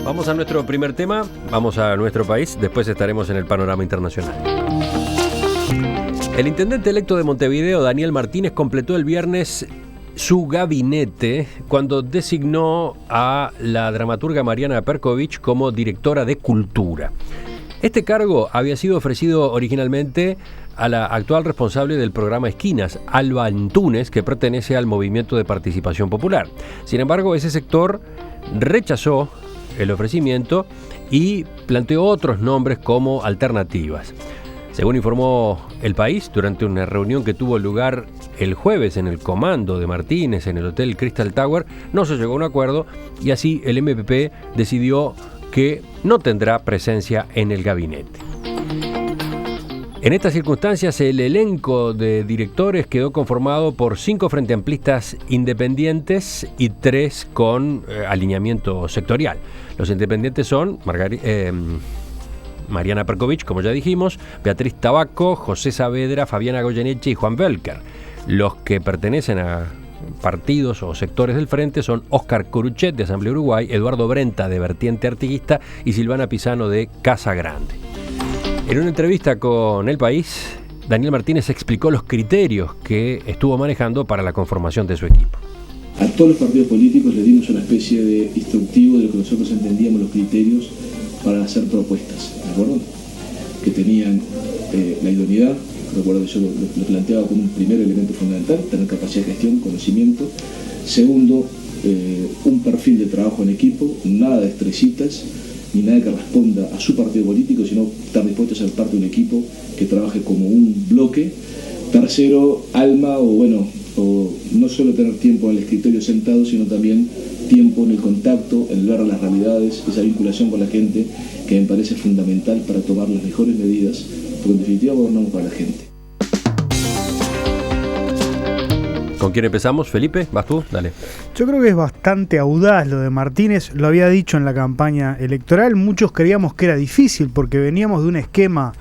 Vamos a nuestro primer tema, vamos a nuestro país, después estaremos en el panorama internacional. El intendente electo de Montevideo, Daniel Martínez, completó el viernes su gabinete cuando designó a la dramaturga Mariana Perkovich como directora de Cultura. Este cargo había sido ofrecido originalmente a la actual responsable del programa Esquinas, Alba Antunes, que pertenece al Movimiento de Participación Popular. Sin embargo, ese sector rechazó el ofrecimiento y planteó otros nombres como alternativas. Según informó El País, durante una reunión que tuvo lugar el jueves en el comando de Martínez en el Hotel Crystal Tower, no se llegó a un acuerdo y así el MPP decidió que no tendrá presencia en el gabinete. En estas circunstancias, el elenco de directores quedó conformado por 5 frenteamplistas independientes y 3 con alineamiento sectorial. Los independientes son Mariana Perkovich, como ya dijimos, Beatriz Tabaco, José Saavedra, Fabiana Goyeneche y Juan Belker. Los que pertenecen a partidos o sectores del frente son Óscar Curuchet, de Asamblea Uruguay, Eduardo Brenta, de Vertiente Artiguista, y Silvana Pisano, de Casa Grande. En una entrevista con El País, Daniel Martínez explicó los criterios que estuvo manejando para la conformación de su equipo. A todos los partidos políticos les dimos una especie de instructivo de lo que nosotros entendíamos los criterios para hacer propuestas, ¿de acuerdo? Que tenían la idoneidad, recuerdo que yo lo planteaba como un primer elemento fundamental, tener capacidad de gestión, conocimiento. Segundo, un perfil de trabajo en equipo, nada de estrellitas, ni nada que responda a su partido político, sino estar dispuesto a ser parte de un equipo que trabaje como un bloque. Tercero, alma o no solo tener tiempo en el escritorio sentado, sino también tiempo en el contacto, en ver las realidades, esa vinculación con la gente que me parece fundamental para tomar las mejores medidas, porque en definitiva gobernamos para la gente. ¿Con quién empezamos? Felipe, ¿vas tú? Dale. Yo creo que es bastante audaz lo de Martínez, lo había dicho en la campaña electoral, muchos creíamos que era difícil porque veníamos de un esquema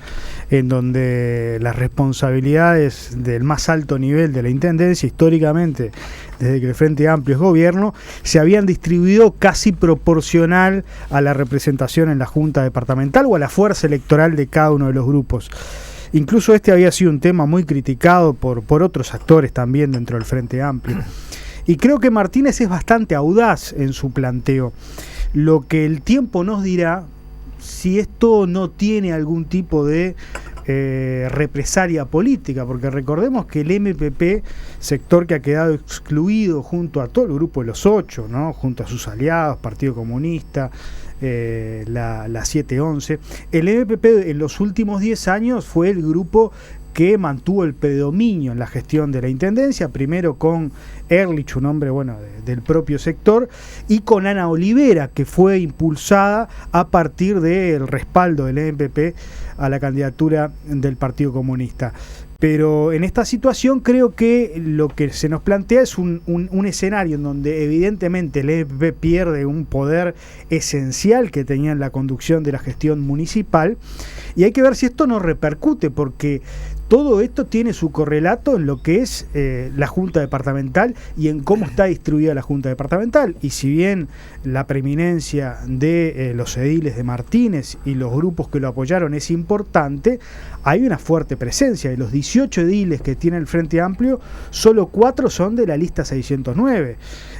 en donde las responsabilidades del más alto nivel de la Intendencia, históricamente, desde que el Frente Amplio es gobierno, se habían distribuido casi proporcional a la representación en la Junta Departamental o a la fuerza electoral de cada uno de los grupos. Incluso este había sido un tema muy criticado por otros actores también dentro del Frente Amplio. Y creo que Martínez es bastante audaz en su planteo. Lo que el tiempo nos dirá si esto no tiene algún tipo de represalia política, porque recordemos que el MPP, sector que ha quedado excluido junto a todo el grupo de los 8, ¿no? Junto a sus aliados, Partido Comunista, la 7-11, el MPP en los últimos 10 años fue el grupo que mantuvo el predominio en la gestión de la Intendencia, primero con Ehrlich, un hombre del propio sector, y con Ana Olivera, que fue impulsada a partir del respaldo del MPP a la candidatura del Partido Comunista. Pero en esta situación creo que lo que se nos plantea es un escenario en donde evidentemente el MPP pierde un poder esencial que tenía en la conducción de la gestión municipal, y hay que ver si esto no repercute, porque todo esto tiene su correlato en lo que es la Junta Departamental y en cómo está distribuida la Junta Departamental. Y si bien la preeminencia de los ediles de Martínez y los grupos que lo apoyaron es importante, hay una fuerte presencia. De los 18 ediles que tiene el Frente Amplio, solo 4 son de la lista 609.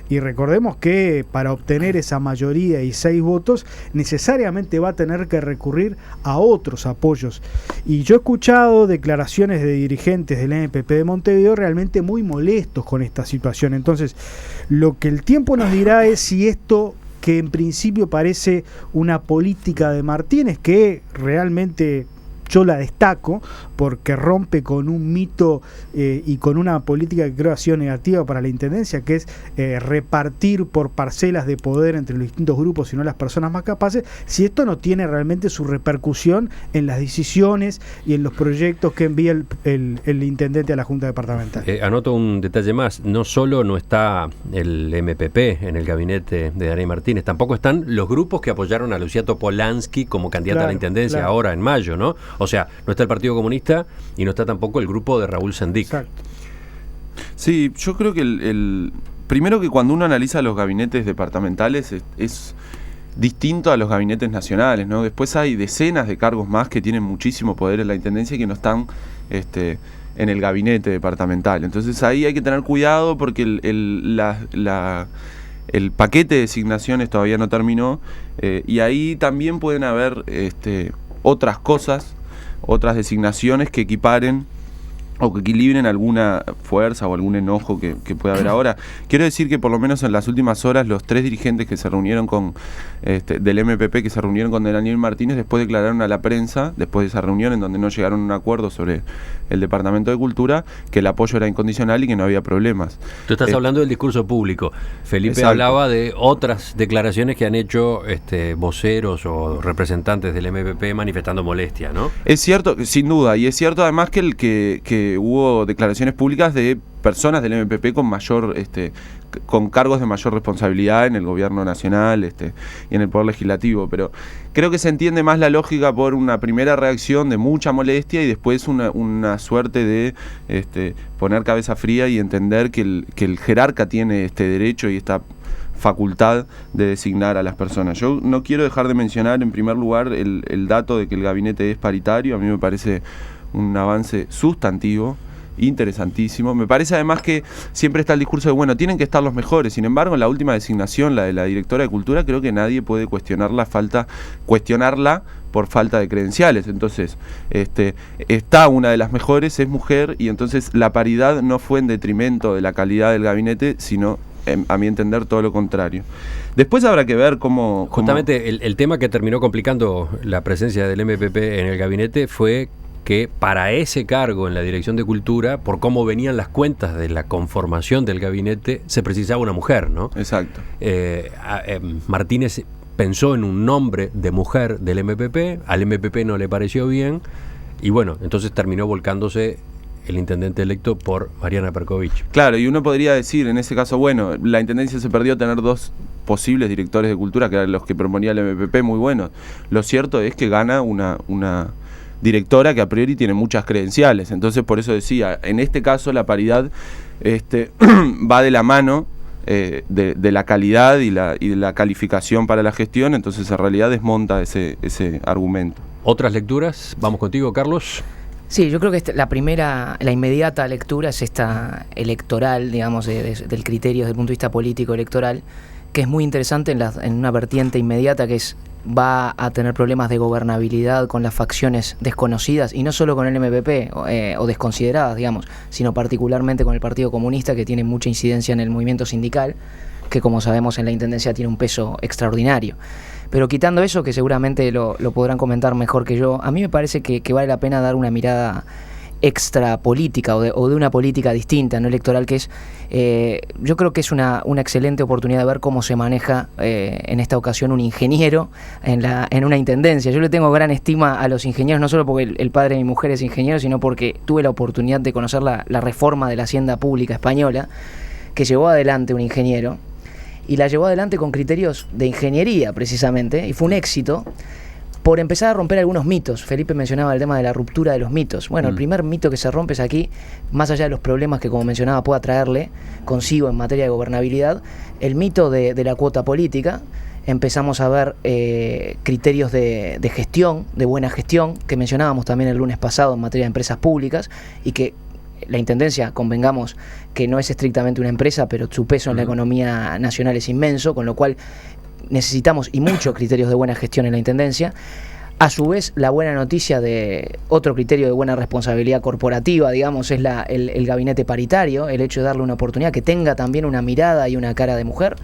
Y recordemos que para obtener esa mayoría y 6 votos, necesariamente va a tener que recurrir a otros apoyos. Y yo he escuchado declaraciones de dirigentes del MPP de Montevideo realmente muy molestos con esta situación. Entonces, lo que el tiempo nos dirá es si esto, que en principio parece una política de Martínez, que realmente yo la destaco porque rompe con un mito y con una política que creo ha sido negativa para la Intendencia, que es repartir por parcelas de poder entre los distintos grupos y no las personas más capaces, si esto no tiene realmente su repercusión en las decisiones y en los proyectos que envía el Intendente a la Junta Departamental. Anoto un detalle más, no solo no está el MPP en el gabinete de Daniel Martínez, tampoco están los grupos que apoyaron a Lucía Topolansky como candidata a la Intendencia ahora en mayo, ¿no? O sea, no está el Partido Comunista y no está tampoco el grupo de Raúl Sendic. Exacto. Sí, yo creo que primero que cuando uno analiza los gabinetes departamentales es distinto a los gabinetes nacionales, ¿no? Después hay decenas de cargos más que tienen muchísimo poder en la Intendencia y que no están en el gabinete departamental. Entonces ahí hay que tener cuidado porque el paquete de designaciones todavía no terminó, y ahí también pueden haber otras cosas, otras designaciones que equiparen o que equilibren alguna fuerza o algún enojo que pueda haber ahora. Quiero decir que por lo menos en las últimas horas los 3 dirigentes que se reunieron con del MPP, que se reunieron con Daniel Martínez, después declararon a la prensa, después de esa reunión en donde no llegaron a un acuerdo sobre el Departamento de Cultura, que el apoyo era incondicional y que no había problemas. Tú estás hablando del discurso público. Felipe Exacto. hablaba de otras declaraciones que han hecho voceros o representantes del MPP manifestando molestia, ¿no? Es cierto, sin duda, y es cierto además que hubo declaraciones públicas de personas del MPP con mayor con cargos de mayor responsabilidad en el gobierno nacional y en el poder legislativo, pero creo que se entiende más la lógica por una primera reacción de mucha molestia y después una suerte de poner cabeza fría y entender que el jerarca tiene este derecho y esta facultad de designar a las personas. Yo no quiero dejar de mencionar en primer lugar el dato de que el gabinete es paritario. A mí me parece un avance sustantivo, interesantísimo. Me parece además que siempre está el discurso de, bueno, tienen que estar los mejores. Sin embargo, en la última designación, la de la directora de Cultura, creo que nadie puede cuestionarla por falta de credenciales. Entonces, está una de las mejores, es mujer, y entonces la paridad no fue en detrimento de la calidad del gabinete, sino, a mi entender, todo lo contrario. Después habrá que ver cómo... Justamente el tema que terminó complicando la presencia del MPP en el gabinete fue que para ese cargo en la Dirección de Cultura, por cómo venían las cuentas de la conformación del gabinete, se precisaba una mujer, ¿no? Exacto. Martínez pensó en un nombre de mujer del MPP, al MPP no le pareció bien, y bueno, entonces terminó volcándose el intendente electo por Mariana Perkovich. Claro, y uno podría decir, en ese caso, bueno, la Intendencia se perdió tener 2 posibles directores de Cultura, que eran los que proponía el MPP, muy buenos. Lo cierto es que gana una directora que a priori tiene muchas credenciales. Entonces, por eso decía, en este caso la paridad va de la mano de la calidad y de la calificación para la gestión. Entonces, en realidad desmonta ese argumento. ¿Otras lecturas? Vamos contigo, Carlos. Sí, yo creo que la inmediata lectura es esta electoral, digamos, del criterio desde el punto de vista político electoral, que es muy interesante en una vertiente inmediata, que va a tener problemas de gobernabilidad con las facciones desconocidas, y no solo con el MPP o desconsideradas, digamos, sino particularmente con el Partido Comunista, que tiene mucha incidencia en el movimiento sindical, que como sabemos en la Intendencia tiene un peso extraordinario. Pero quitando eso, que seguramente lo podrán comentar mejor que yo, a mí me parece que vale la pena dar una mirada extra política o de una política distinta, no electoral, que es yo creo que es una excelente oportunidad de ver cómo se maneja en esta ocasión un ingeniero en una intendencia. Yo le tengo gran estima a los ingenieros, no solo porque el padre de mi mujer es ingeniero, sino porque tuve la oportunidad de conocer la reforma de la Hacienda Pública española que llevó adelante un ingeniero, y la llevó adelante con criterios de ingeniería precisamente, y fue un éxito por empezar a romper algunos mitos. Felipe mencionaba el tema de la ruptura de los mitos. Bueno, el primer mito que se rompe es aquí, más allá de los problemas que, como mencionaba, pueda traerle consigo en materia de gobernabilidad, el mito de la cuota política. Empezamos a ver criterios de gestión, de buena gestión, que mencionábamos también el lunes pasado en materia de empresas públicas, y que la Intendencia, convengamos que no es estrictamente una empresa, pero su peso en la economía nacional es inmenso, con lo cual necesitamos y muchos criterios de buena gestión en la Intendencia. A su vez, la buena noticia de otro criterio de buena responsabilidad corporativa, digamos, es el gabinete paritario, el hecho de darle una oportunidad que tenga también una mirada y una cara de mujer.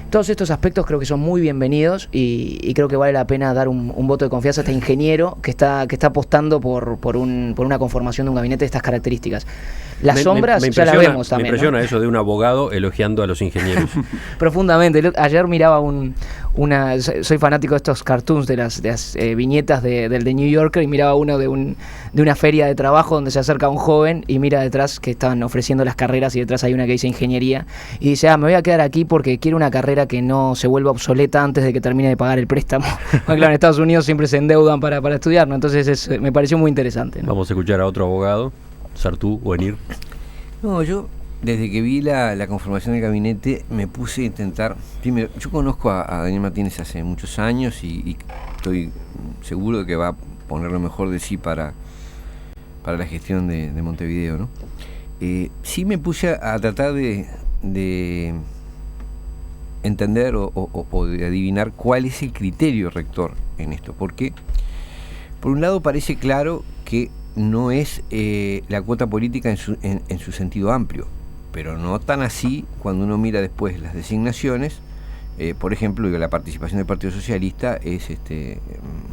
Todos estos aspectos creo que son muy bienvenidos, y creo que vale la pena dar un voto de confianza a este ingeniero que está apostando por una conformación de un gabinete de estas características. Las sombras ya las vemos también. Me impresiona, ¿no? ¿no? Eso de un abogado elogiando a los ingenieros. Profundamente. Ayer miraba soy fanático de estos cartoons, de las viñetas del de New Yorker, y miraba uno de una feria de trabajo donde se acerca un joven y mira detrás que estaban ofreciendo las carreras, y detrás hay una que dice ingeniería, y dice, me voy a quedar aquí porque quiero una carrera que no se vuelva obsoleta antes de que termine de pagar el préstamo. Porque claro, en Estados Unidos siempre se endeudan para estudiar, ¿no? Entonces me pareció muy interesante, ¿no? Vamos a escuchar a otro abogado, Sartú o Enir. No, yo desde que vi la conformación del gabinete me puse a intentar, primero, yo conozco a Daniel Martínez hace muchos años y estoy seguro de que va a poner lo mejor de sí para la gestión de Montevideo, ¿no? Sí me puse a tratar de entender o de adivinar cuál es el criterio rector en esto, porque por un lado parece claro que no es la cuota política en su sentido amplio, pero no tan así cuando uno mira después las designaciones. Por ejemplo, la participación del Partido Socialista es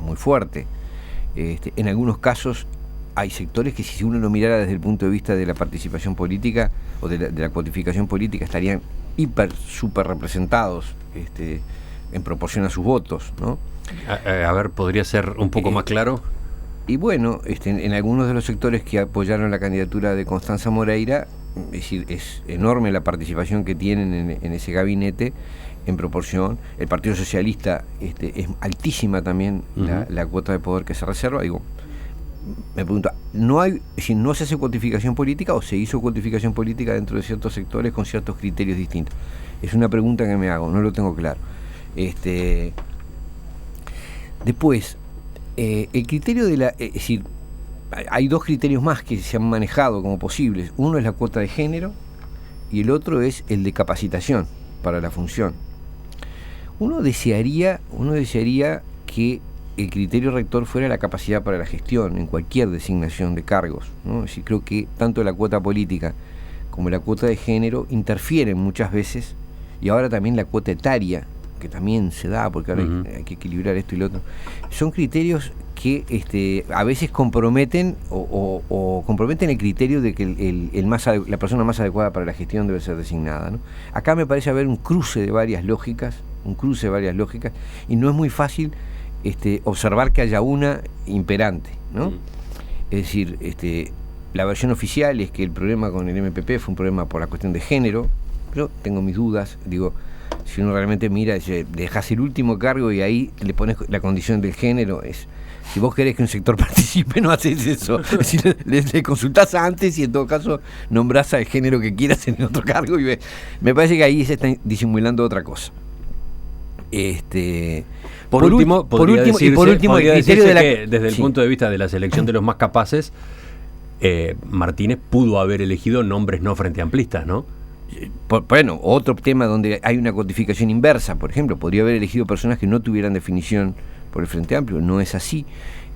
muy fuerte. En algunos casos hay sectores que, si uno lo mirara desde el punto de vista de la participación política o de la cuotificación política, estarían súper representados en proporción a sus votos, ¿no? A ver, ¿podría ser un poco más claro? Y bueno, en algunos de los sectores que apoyaron la candidatura de Constanza Moreira, es decir, es enorme la participación que tienen en ese gabinete en proporción. El Partido Socialista es altísima también la cuota de poder que se reserva. Digo, me pregunto, ¿no se hace cuantificación política o se hizo cuantificación política dentro de ciertos sectores con ciertos criterios distintos? Es una pregunta que me hago, no lo tengo claro. Después, el criterio es decir, hay dos criterios más que se han manejado como posibles. Uno es la cuota de género y el otro es el de capacitación para la función. Uno desearía que el criterio rector fuera la capacidad para la gestión en cualquier designación de cargos, ¿no? Es decir, creo que tanto la cuota política como la cuota de género interfieren muchas veces, y ahora también la cuota etaria, que también se da, porque ahora hay que equilibrar esto y lo otro. Son criterios que a veces comprometen o comprometen el criterio de que la persona más adecuada para la gestión debe ser designada, ¿no? Acá me parece haber un cruce de varias lógicas, y no es muy fácil observar que haya una imperante, ¿no? Es decir, la versión oficial es que el problema con el MPP fue un problema por la cuestión de género. Yo tengo mis dudas, digo, si uno realmente mira, dejas el último cargo y ahí le pones la condición del género, si vos querés que un sector participe, no haces eso. Es decir, le consultás antes y en todo caso nombrás al género que quieras en el otro cargo, y me parece que ahí se está disimulando otra cosa. Por último, el criterio de que desde el sí, punto de vista de la selección de los más capaces, Martínez pudo haber elegido nombres no frente amplistas, ¿no? Bueno, otro tema donde hay una codificación inversa, por ejemplo, podría haber elegido personas que no tuvieran definición por el Frente Amplio, no es así.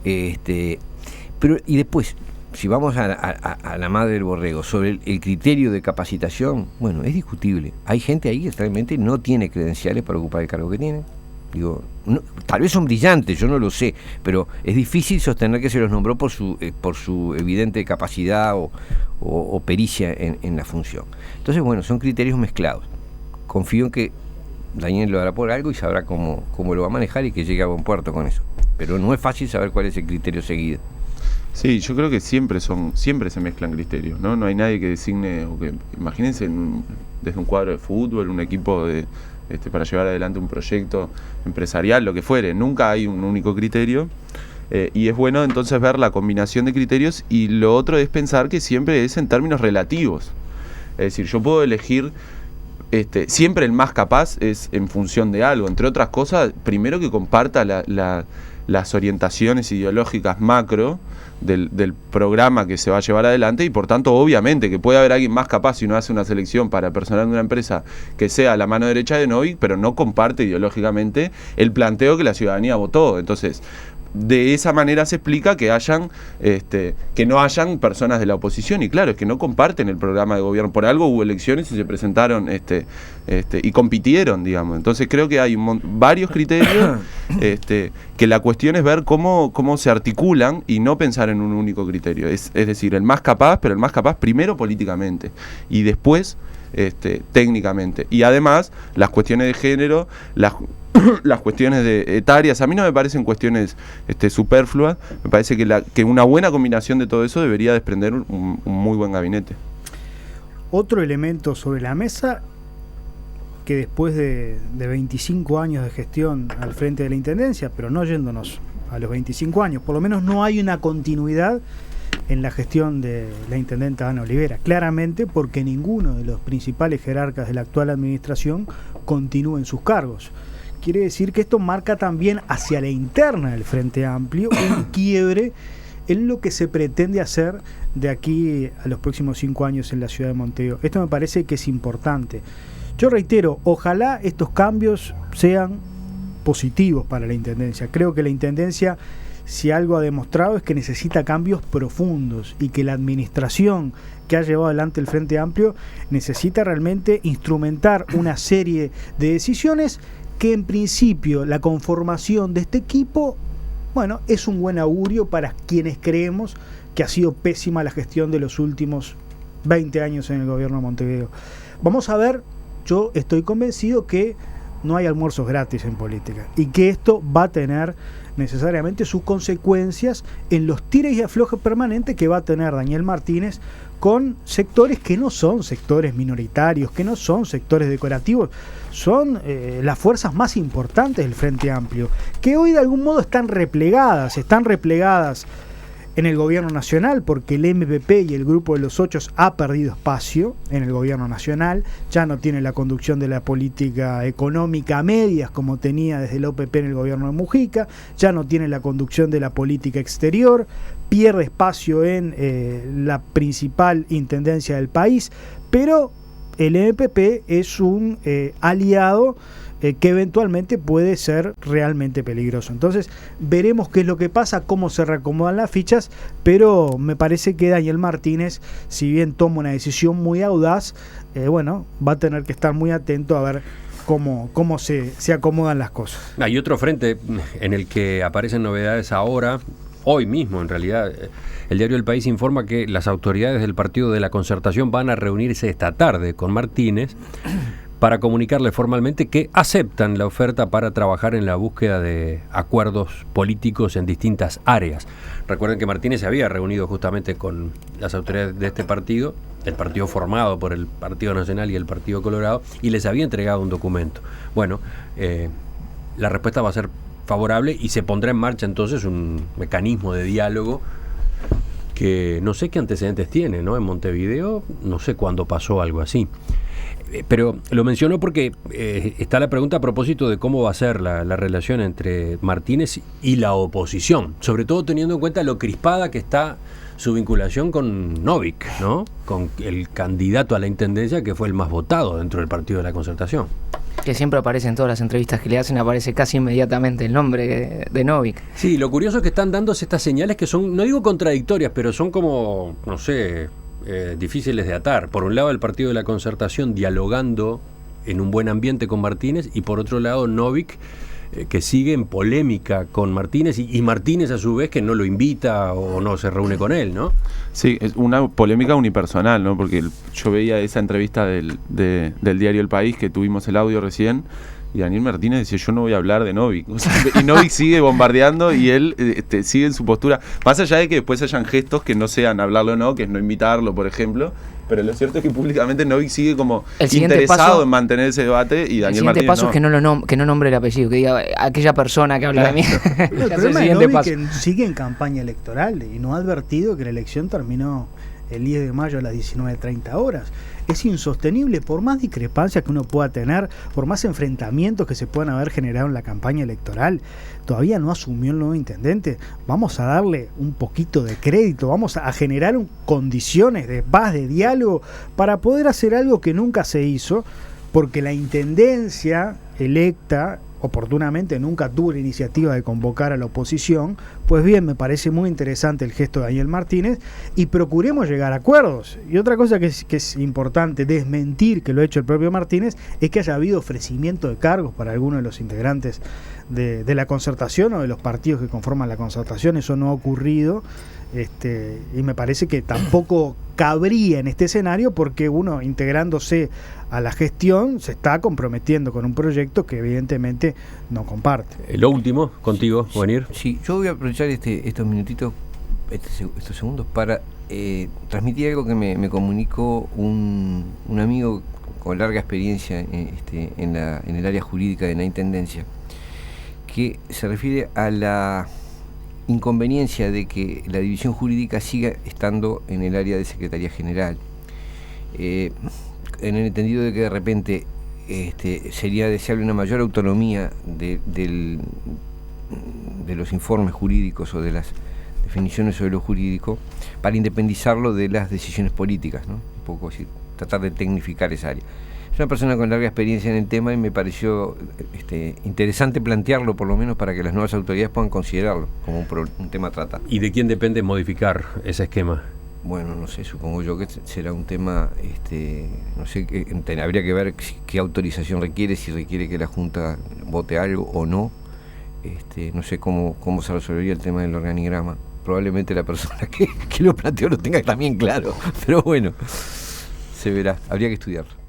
Pero y después, si vamos a la madre del borrego, sobre el criterio de capacitación, bueno, es discutible. Hay gente ahí que realmente no tiene credenciales para ocupar el cargo que tiene. Digo, tal vez son brillantes, yo no lo sé, pero es difícil sostener que se los nombró por su evidente capacidad o pericia en la función. Entonces, bueno, son criterios mezclados. Confío en que Daniel lo hará por algo y sabrá cómo lo va a manejar y que llegue a buen puerto con eso. Pero no es fácil saber cuál es el criterio seguido. Sí, yo creo que siempre se mezclan criterios, ¿no? No hay nadie que designe, o que imagínense desde un cuadro de fútbol, un equipo para llevar adelante un proyecto empresarial, lo que fuere. Nunca hay un único criterio, y es bueno entonces ver la combinación de criterios, y lo otro es pensar que siempre es en términos relativos. Es decir, yo puedo elegir, siempre el más capaz es en función de algo, entre otras cosas, primero que comparta las orientaciones ideológicas macro del programa que se va a llevar adelante, y por tanto obviamente que puede haber alguien más capaz si uno hace una selección para personal de una empresa que sea la mano derecha de Novi, pero no comparte ideológicamente el planteo que la ciudadanía votó. Entonces, de esa manera se explica que que no hayan personas de la oposición, y claro, es que no comparten el programa de gobierno. Por algo hubo elecciones y se presentaron y compitieron, digamos. Entonces creo que hay varios criterios, que la cuestión es ver cómo se articulan y no pensar en un único criterio. Es decir, el más capaz, pero el más capaz primero políticamente y después técnicamente. Y además las cuestiones de género, las cuestiones etarias, a mí no me parecen cuestiones superfluas. Me parece que una buena combinación de todo eso debería desprender un muy buen gabinete. Otro elemento sobre la mesa, que después de 25 años de gestión al frente de la Intendencia, pero no yéndonos a los 25 años, por lo menos no hay una continuidad en la gestión de la intendenta Ana Olivera, claramente porque ninguno de los principales jerarcas de la actual administración continúa en sus cargos. Quiere decir que esto marca también hacia la interna del Frente Amplio un quiebre en lo que se pretende hacer de aquí a los próximos 5 años en la ciudad de Montevideo. Esto me parece que es importante. Yo reitero, ojalá estos cambios sean positivos para la Intendencia. Creo que la Intendencia, si algo ha demostrado, es que necesita cambios profundos y que la administración que ha llevado adelante el Frente Amplio necesita realmente instrumentar una serie de decisiones que en principio la conformación de este equipo, bueno, es un buen augurio para quienes creemos que ha sido pésima la gestión de los últimos 20 años en el gobierno de Montevideo. Vamos a ver, yo estoy convencido que no hay almuerzos gratis en política y que esto va a tener necesariamente sus consecuencias en los tires y aflojes permanentes que va a tener Daniel Martínez con sectores que no son sectores minoritarios, que no son sectores decorativos, son las fuerzas más importantes del Frente Amplio, que hoy de algún modo están replegadas en el gobierno nacional, porque el MPP y el Grupo de los 8 ha perdido espacio en el gobierno nacional, ya no tiene la conducción de la política económica a medias como tenía desde el OPP en el gobierno de Mujica, ya no tiene la conducción de la política exterior, pierde espacio en la principal intendencia del país, pero el MPP es un aliado que eventualmente puede ser realmente peligroso. Entonces veremos qué es lo que pasa, cómo se reacomodan las fichas, pero me parece que Daniel Martínez, si bien toma una decisión muy audaz, va a tener que estar muy atento a ver cómo se acomodan las cosas. Hay otro frente en el que aparecen novedades ahora, hoy mismo en realidad. El diario El País informa que las autoridades del Partido de la Concertación van a reunirse esta tarde con Martínez para comunicarle formalmente que aceptan la oferta para trabajar en la búsqueda de acuerdos políticos en distintas áreas. Recuerden que Martínez se había reunido justamente con las autoridades de este partido, el partido formado por el Partido Nacional y el Partido Colorado, y les había entregado un documento. Bueno, la respuesta va a ser favorable y se pondrá en marcha entonces un mecanismo de diálogo que no sé qué antecedentes tiene, ¿no? En Montevideo no sé cuándo pasó algo así. Pero lo menciono porque está la pregunta a propósito de cómo va a ser la relación entre Martínez y la oposición, sobre todo teniendo en cuenta lo crispada que está su vinculación con Novik, ¿no? Con el candidato a la intendencia que fue el más votado dentro del Partido de la Concertación. Que siempre aparece en todas las entrevistas que le hacen, aparece casi inmediatamente el nombre de Novik. Sí, lo curioso es que están dándose estas señales que son, no digo contradictorias, pero son como, no sé, difíciles de atar. Por un lado el Partido de la Concertación dialogando en un buen ambiente con Martínez y por otro lado Novik que sigue en polémica con Martínez y Martínez a su vez que no lo invita o no se reúne con él, ¿no? Sí, es una polémica unipersonal, ¿no? Porque yo veía esa entrevista del diario El País, que tuvimos el audio recién, y Daniel Martínez decía, yo no voy a hablar de Novik. O sea, y Novik sigue bombardeando y él sigue en su postura. Más allá de que después hayan gestos que no sean hablarlo o no, que es no invitarlo, por ejemplo. Pero lo cierto es que públicamente Novik sigue como interesado en mantener ese debate y Daniel Martínez paso es que no nombre el apellido, que diga aquella persona que habla de mí. El problema de Novik es que sigue en campaña electoral y no ha advertido que la elección terminó el 10 de mayo a las 19:30 horas. Es insostenible, por más discrepancias que uno pueda tener, por más enfrentamientos que se puedan haber generado en la campaña electoral, todavía no asumió el nuevo intendente. Vamos a darle un poquito de crédito, vamos a generar condiciones de paz, de diálogo, para poder hacer algo que nunca se hizo, porque la intendencia electa oportunamente nunca tuvo la iniciativa de convocar a la oposición. Pues bien, me parece muy interesante el gesto de Daniel Martínez y procuremos llegar a acuerdos. Y otra cosa que es importante desmentir, que lo ha hecho el propio Martínez, es que haya habido ofrecimiento de cargos para algunos de los integrantes de la Concertación o de los partidos que conforman la Concertación. Eso no ha ocurrido. Y me parece que tampoco cabría en este escenario, porque uno, integrándose a la gestión, se está comprometiendo con un proyecto que evidentemente no comparte. Lo último, contigo, Buenir. Sí, yo voy a aprovechar estos minutitos, estos segundos, para transmitir algo que me comunicó un amigo con larga experiencia en el área jurídica de la Intendencia, que se refiere a inconveniencia de que la división jurídica siga estando en el área de Secretaría General, en el entendido de que de repente sería deseable una mayor autonomía de los informes jurídicos o de las definiciones sobre lo jurídico para independizarlo de las decisiones políticas, ¿no? Un poco así, tratar de tecnificar esa área. Es una persona con larga experiencia en el tema y me pareció interesante plantearlo, por lo menos para que las nuevas autoridades puedan considerarlo como un tema a tratar. ¿Y de quién depende modificar ese esquema? Bueno, no sé, supongo yo que será un tema, no sé, habría que ver qué autorización requiere, si requiere que la Junta vote algo o no. No sé cómo se resolvería el tema del organigrama. Probablemente la persona que lo planteó lo tenga también claro, pero bueno, se verá, habría que estudiarlo.